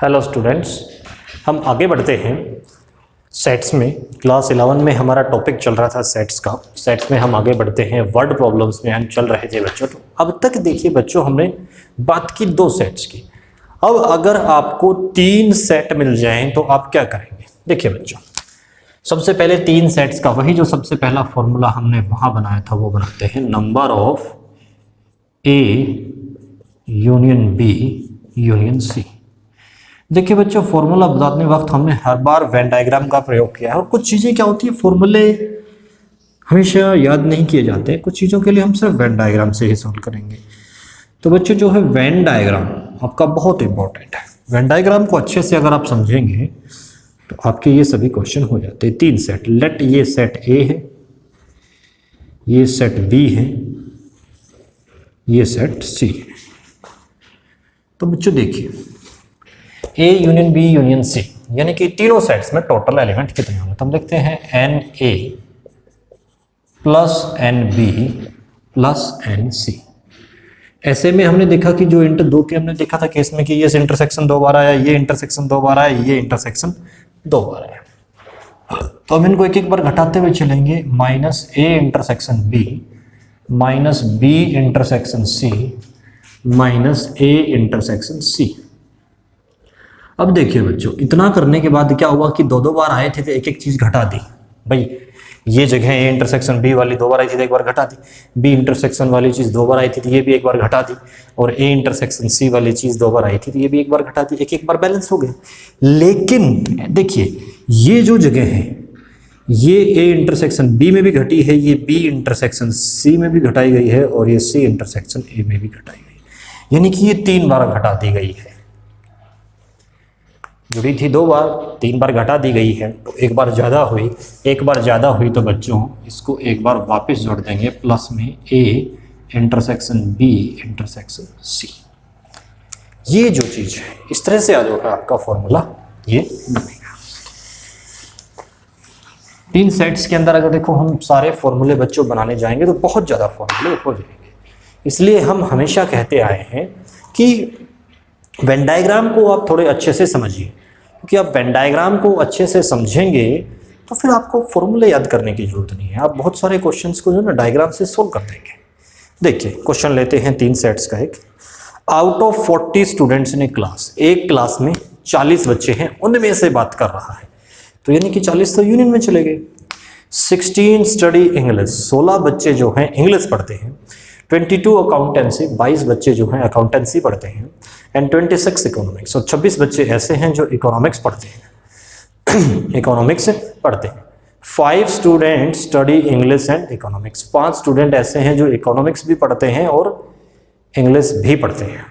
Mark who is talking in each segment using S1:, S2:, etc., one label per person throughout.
S1: Hello students, हम आगे बढ़ते हैं सेट्स में। क्लास 11 में हमारा टॉपिक चल रहा था सेट्स का। सेट्स में हम आगे बढ़ते हैं, वर्ड प्रॉब्लम्स में हम चल रहे थे बच्चों। तो अब तक देखिए बच्चों, हमने बात की 2 सेट्स की। अब अगर आपको 3 सेट मिल जाएं तो आप क्या करेंगे? देखिए बच्चों, सबसे पहले 3 सेट्स का वही जो सबसे पहला फॉर्मूला हमने वहां बनाया था वो बनाते हैं। Number of A union B union C. देखिए बच्चों, फॉर्मूला बताने वक्त हमने हर बार वेन डायग्राम का प्रयोग किया है। और कुछ चीज़ें क्या होती है, फॉर्मूले हमेशा याद नहीं किए जाते। कुछ चीज़ों के लिए हम सिर्फ वेन डायग्राम से ही सॉल्व करेंगे। तो बच्चों जो है वेन डायग्राम आपका बहुत इंपॉर्टेंट है। वेन डायग्राम को अच्छे से अगर आप समझेंगे तो आपके ये सभी क्वेश्चन हो जाते हैं। 3 सेट, लेट ये सेट ए है, ये सेट बी है, ये सेट सी है। तो बच्चों देखिए, A union B union C, यानी कि तीनों सेट्स में टोटल एलिमेंट कितने होंगे? तो हम लिखते हैं n A plus n B plus n C. ऐसे में हमने देखा कि जो इंटर 2 के हमने देखा था केस में कि ये इंटरसेक्शन 2 बार आया, ये इंटरसेक्शन 2 बार आया, ये इंटरसेक्शन 2 बार आया। तो हम इनको एक एक बार घटाते हुए चलेंगे। Minus A intersection B minus B intersection C minus A intersection C. अब देखिए बच्चों, इतना करने के बाद क्या हुआ कि 2 बार आए थे तो एक एक चीज घटा दी। भाई ये जगह ए इंटरसेक्शन बी वाली 2 बार आई थी तो एक बार घटा दी, बी इंटरसेक्शन वाली चीज 2 बार आई थी तो ये भी एक बार घटा दी, और ए इंटरसेक्शन सी वाली चीज 2 बार आई थी तो ये भी एक बार घटा दी। एक एक बार बैलेंस हो गए। लेकिन देखिए, ये जो जगह है ये ए इंटरसेक्शन बी में भी घटी है, ये बी इंटरसेक्शन सी में भी घटाई गई है, और ये सी इंटरसेक्शन ए में भी घटाई गई। यानी कि ये 3 बार घटा दी गई है। जुड़ी थी 2 बार, 3 बार घटा दी गई है। तो एक बार ज़्यादा हुई, एक बार ज़्यादा हुई तो बच्चों इसको एक बार वापस जोड़ देंगे प्लस में A intersection B intersection C. ये जो चीज़ है इस तरह से आ जाएगा आपका फॉर्मूला, ये बनेगा। 3 सेट्स के अंदर अगर देखो हम सारे फॉर्मूले बच्चों बनाने जाएंगे तो बहुत ज़्यादा फॉर्मूले हो जाएंगे। इसलिए हम हमेशा कहते आए हैं कि वेन डायग्राम को आप थोड़े अच्छे से समझिए, क्योंकि आप वेन डायग्राम को अच्छे से समझेंगे तो फिर आपको फॉर्मूले याद करने की जरूरत नहीं है। आप बहुत सारे क्वेश्चंस को जो ना डायग्राम से सोल्व कर देंगे। देखिए क्वेश्चन लेते हैं 3 सेट्स का। एक, out of 40 students in A class, एक क्लास में 40 बच्चे हैं, उनमें से बात कर रहा है, तो यानी कि 40 तो यूनियन में चले गए। 16 स्टडी इंग्लिश, 16 बच्चे जो हैं इंग्लिश पढ़ते हैं। 22 अकाउंटेंसी, 22 बच्चे जो हैं अकाउंटेंसी पढ़ते हैं। एंड 26 इकोनॉमिक्स, और 26 बच्चे ऐसे हैं जो इकोनॉमिक्स पढ़ते हैं इकोनॉमिक्स पढ़ते हैं। 5 student study English and economics, 5 student ऐसे हैं जो इकोनॉमिक्स भी पढ़ते हैं और इंग्लिश भी पढ़ते हैं।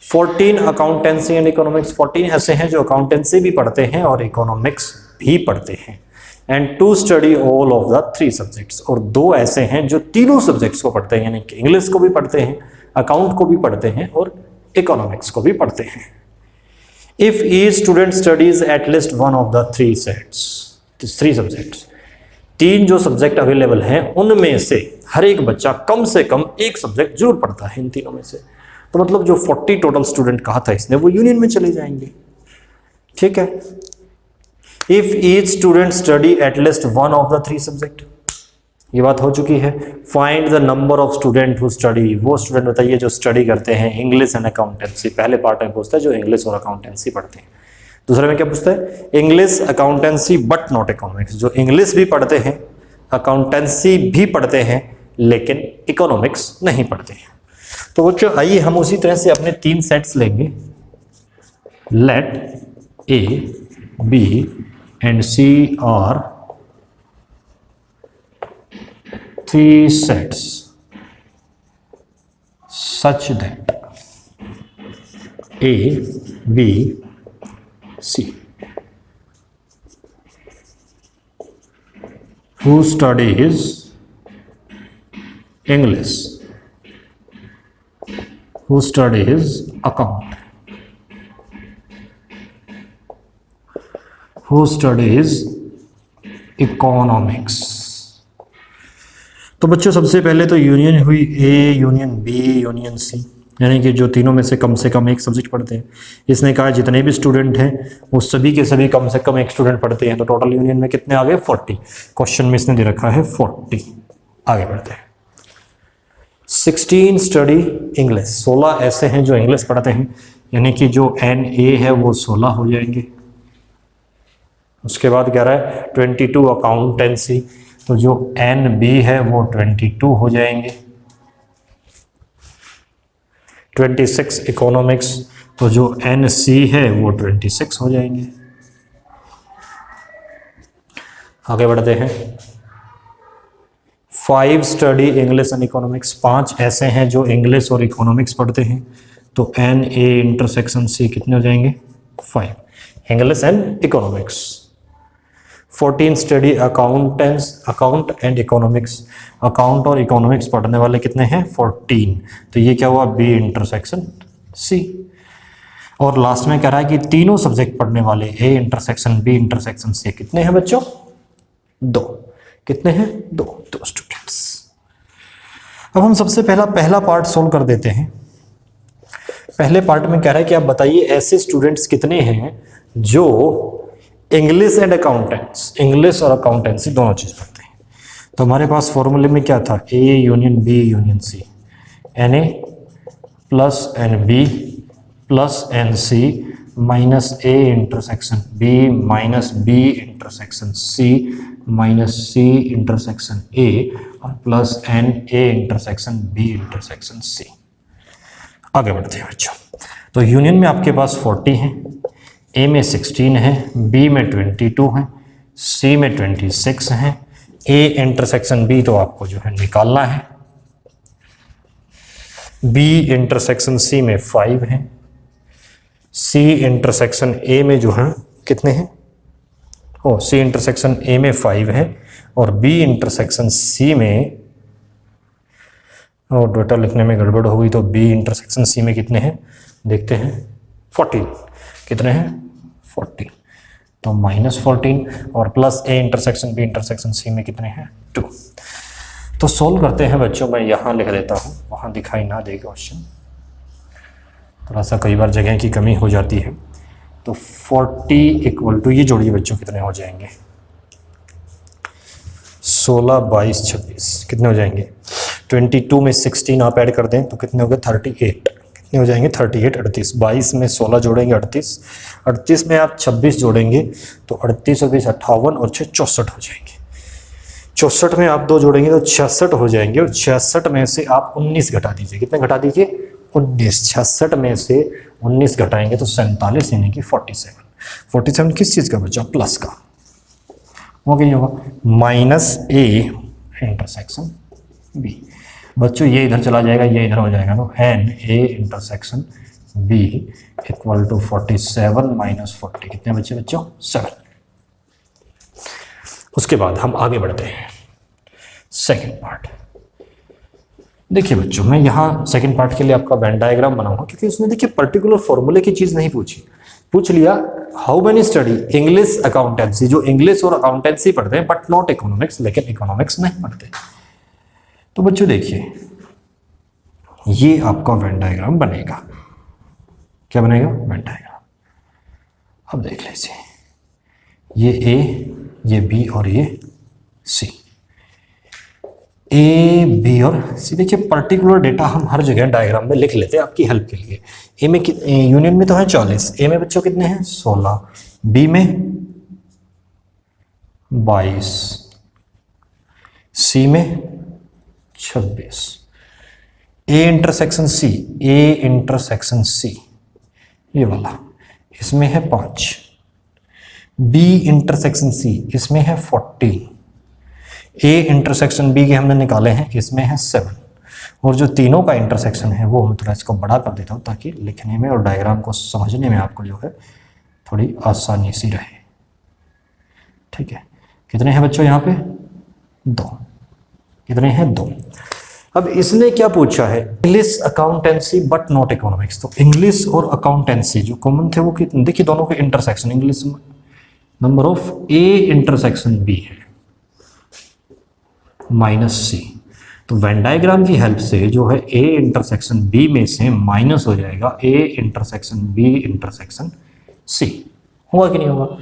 S1: 14 अकाउंटेंसी एंड इकोनॉमिक्स, 14 ऐसे हैं जो अकाउंटेंसी भी पढ़ते हैं और इकोनॉमिक्स भी पढ़ते हैं। And 2 study all of the 3 subjects, और 2 ऐसे हैं जो तीनों सब्जेक्ट्स को पढ़ते हैं, यानी कि इंग्लिश को भी पढ़ते हैं, अकाउंट को भी पढ़ते हैं और इकोनॉमिक्स को भी पढ़ते हैं। If each student studies at least one of the 3 sets, 3 subjects, 3 जो सब्जेक्ट अवेलेबल हैं उनमें से हर एक बच्चा कम से कम एक सब्जेक्ट जरूर पढ़ता है इन तीनों में से। तो मतलब जो 40 टोटल स्टूडेंट कहा था इसने, वो यूनियन में चले जाएंगे। ठीक है। If each student study at least one of the 3 subject, ये बात हो चुकी है। Find the number of student who study, वो स्टूडेंट बताइए जो स्टडी करते हैं इंग्लिश एंड अकाउंटेंसी। पहले पार्ट में पूछता है जो इंग्लिश और अकाउंटेंसी पढ़ते हैं। दूसरे में क्या पूछता है? English accountancy but not economics, जो इंग्लिश भी पढ़ते हैं, अकाउंटेंसी भी पढ़ते हैं, लेकिन इकोनॉमिक्स नहीं पढ़ते हैं। तो बच्चों आइए हम उसी तरह से अपने 3 सेट्स लेंगे। Let A B and C are 3 sets such that A, B, C, who studies English, who studies account, who studies economics। तो बच्चों सबसे पहले तो यूनियन हुई A union B union C. यानी कि जो तीनों में से कम एक सब्जेक्ट पढ़ते हैं। इसने कहा जितने भी स्टूडेंट हैं वो सभी के सभी कम से कम एक स्टूडेंट पढ़ते हैं, तो टोटल यूनियन में कितने आ गए 40। क्वेश्चन में इसने दे रखा है 40। आगे बढ़ते हैं। 16 स्टडी इंग्लिश, 16 ऐसे हैं जो इंग्लिश पढ़ते हैं, यानी कि जो NA है वो 16 हो जाएंगे। उसके बाद कह रहा है 22 अकाउंटेंसी, तो जो NB है वो 22 हो जाएंगे। 26 इकोनॉमिक्स, तो जो NC है वो 26 हो जाएंगे। आगे बढ़ते हैं। 5 स्टडी इंग्लिश एंड इकोनॉमिक्स, 5 ऐसे हैं जो इंग्लिश और इकोनॉमिक्स पढ़ते हैं, तो NA इंटरसेक्शन C कितने हो जाएंगे 5, English and economics. 14 study account and economics, account और इकोनॉमिक्स पढ़ने वाले कितने हैं 14, तो ये क्या हुआ B इंटरसेक्शन C। और लास्ट में कह रहा है कि तीनों सब्जेक्ट पढ़ने वाले A intersection B intersection C कितने हैं बच्चों 2, कितने हैं 2 स्टूडेंट्स। अब हम सबसे पहला पार्ट सोल्व कर देते हैं। पहले पार्ट में कह रहा है कि आप बताइए ऐसे स्टूडेंट्स कितने हैं जो इंग्लिश एंड अकाउंटेंट्स, इंग्लिश और अकाउंटेंसी दोनों चीज पढ़ते हैं। तो हमारे पास फॉर्मूले में क्या था, A union B union C, NA plus NB plus NC minus A intersection B minus B intersection C minus C intersection A और plus NA intersection B intersection C। आगे बढ़ते हैं बच्चों। तो यूनियन में आपके पास 40 हैं, A में 16 है, B में 22 है, C में 26 है, A इंटरसेक्शन B तो आपको जो है निकालना है, B इंटरसेक्शन C में 5 है, C इंटरसेक्शन A में जो है कितने हैं, C इंटरसेक्शन A में 5 है और B इंटरसेक्शन C में, और डेटा लिखने में गड़बड़ हो गई, तो B इंटरसेक्शन C में कितने हैं देखते हैं 14, कितने हैं 14, तो -14 और plus A intersection B intersection C में कितने हैं 2। तो सोल्व करते हैं बच्चों, मैं यहाँ लिख देता हूँ, वहाँ दिखाई ना दे क्वेश्चन, थोड़ा सा कई बार जगह की कमी हो जाती है। तो 40 इक्वल टू, ये जोड़िए बच्चों कितने हो जाएंगे 16 22 26 कितने हो जाएंगे, 22 में 16 आप ऐड कर दें तो कितने हो गए 38, कितने हो जाएंगे 38 38, 22 में 16 जोड़ेंगे 38, 38 में आप 26 जोड़ेंगे तो 38 और 20 58 और 6 64 हो जाएंगे, 64 में आप 2 जोड़ेंगे तो 66 हो जाएंगे, और 66 में से आप 19 घटा दीजिए, कितने घटा दीजिए 19, 66 में से 19 घटाएंगे तो 47 यानी कि 47, 47 किस चीज़ का बच्चा प्लस का, वो क्या होगा -A इंटरसेक्शन B। बच्चों ये इधर चला जाएगा, ये इधर हो जाएगा, तो NA intersection B equal to 47 minus 40 कितने बच्चे बच्चों 7। उसके बाद हम आगे बढ़ते हैं सेकंड पार्ट। देखिए बच्चों, मैं यहाँ सेकंड पार्ट के लिए आपका वेन डायग्राम बनाऊंगा, क्योंकि उसने देखिए पर्टिकुलर फॉर्मूले की चीज़ नहीं पूछी, पूछ लिया how many study English accountancy, जो इंग्लिश और अकाउंटेंसी पढ़ते हैं बट नॉट इकोनॉमिक्स, लेकिन इकोनॉमिक्स नहीं पढ़ते। तो बच्चों देखिए ये आपका वेन डायग्राम बनेगा, क्या बनेगा वेन डायग्राम। अब देख लीजिए ये A, ये B और ये C, A B और C। देखिए पर्टिकुलर डेटा हम हर जगह डायग्राम में लिख लेते हैं आपकी हेल्प के लिए। A में यूनियन में तो है 40, A में बच्चों कितने हैं 16, B में 22, C में 26, A intersection C, A intersection C ये वाला, इसमें है 5, B इंटरसेक्शन C इसमें है 40, A इंटरसेक्शन B के हमने निकाले हैं, इसमें है 7, और जो तीनों का इंटरसेक्शन है वो मैं थोड़ा इसको बड़ा कर देता हूँ ताकि लिखने में और डायग्राम को समझने में आपको जो है थोड़ी आसानी सी रहे। ठीक है, कितने हैं बच्चों यहाँ पे 2, कितने हैं 2। अब इसने क्या पूछा है English accountancy but not economics, तो इंग्लिश और अकाउंटेंसी जो कॉमन थे वो कितने, देखिए दोनों के intersection, English number of A intersection B है -C, तो वेन डायग्राम की हेल्प से जो है ए इंटरसेक्शन बी में से माइनस हो जाएगा A intersection B intersection C. होगा कि नहीं होगा?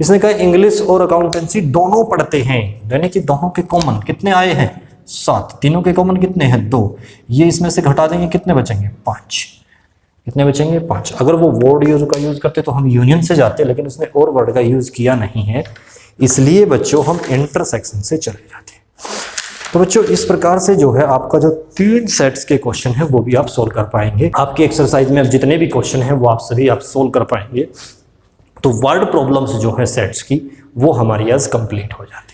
S1: इसने कहा इंग्लिश और अकाउंटेंसी दोनों पढ़ते हैं, यानी कि दोनों के कॉमन कितने आए हैं 7, तीनों के कॉमन कितने हैं 2, ये इसमें से घटा देंगे कितने बचेंगे 5, कितने बचेंगे 5। अगर वो वर्ड यूज का यूज करते तो हम यूनियन से जाते, लेकिन उसने और वर्ड का यूज किया नहीं है, इसलिए बच्चों हम इंटरसेक्शन से चले जाते हैं। तो बच्चों इस प्रकार से जो है आपका जो 3 सेट्स के क्वेश्चन है वो भी आप सोल्व कर पाएंगे। आपकी एक्सरसाइज में अब जितने भी क्वेश्चन हैं वो आप सभी आप सोल्व कर पाएंगे। तो वर्ड प्रॉब्लम्स जो है सेट्स की वो हमारी आज कंप्लीट हो जाती है।